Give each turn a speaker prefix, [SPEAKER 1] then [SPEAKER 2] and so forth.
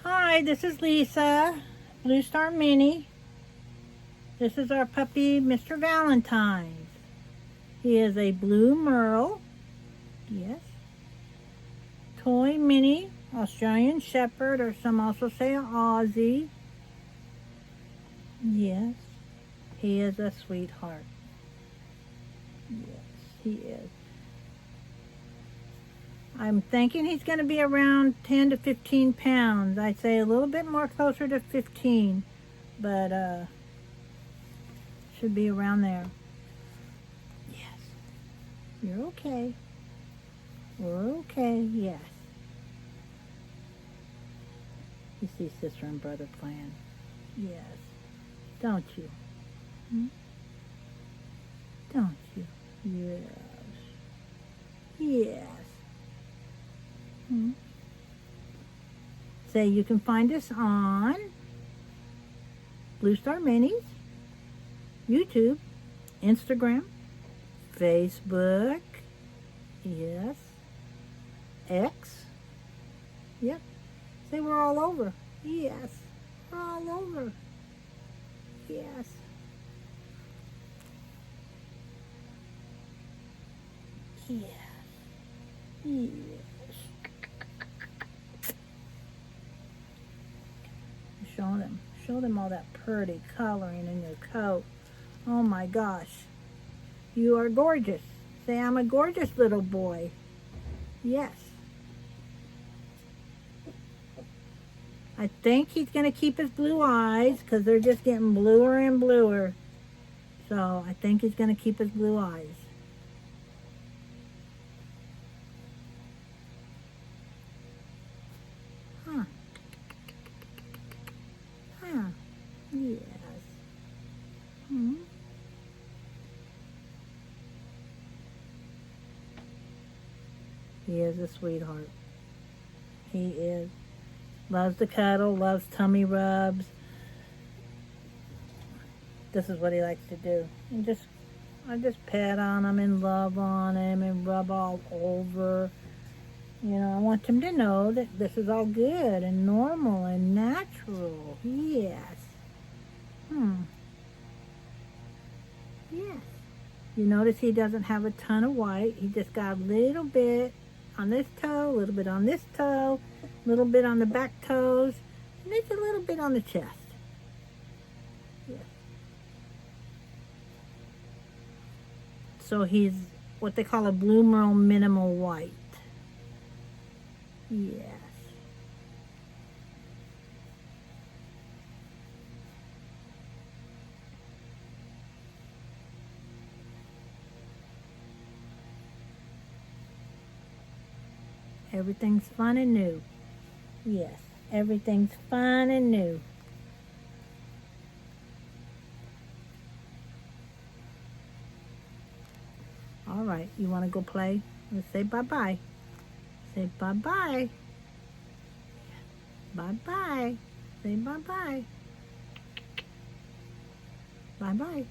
[SPEAKER 1] Hi, this is Lisa, Blue Star Mini. This is our puppy, Mr. Valentine's. He is a blue Merle. Yes. Toy Mini, Australian Shepherd, or some also say Aussie. Yes. He is a sweetheart. Yes, he is. I'm thinking he's going to be around 10 to 15 pounds. I'd say a little bit more closer to 15, but should be around there. Yes. You're okay. We're okay, yes. You see sister and brother playing. Yes. Don't you? Hmm? Don't you? Yes. Yes. Hmm? Say you can find us on Blue Star Minis, YouTube, Instagram, Facebook, yes, X, yep. Say we're all over. Yes, we're all over. Yes. Yes. Yes. Show them all that pretty coloring in your coat. Oh my gosh. You are gorgeous. Say, I'm a gorgeous little boy. Yes. I think he's going to keep his blue eyes because they're just getting bluer and bluer. So I think he's going to keep his blue eyes. Huh. Huh. Yes. Hmm. He is a sweetheart. He is. Loves to cuddle, loves tummy rubs. This is what he likes to do. And I just pet on him and love on him and rub all over. You know, I want him to know that this is all good and normal and natural. Yes. Yes. You notice he doesn't have a ton of white. He just got a little bit on this toe, a little bit on this toe, a little bit on the back toes, and just a little bit on the chest. Yes. So he's what they call a blue Merle minimal white. Yes. Everything's fun and new. Yes, everything's fun and new. All right, you want to go play? Let's say bye-bye. Say bye-bye. Bye-bye. Say bye-bye. Bye-bye.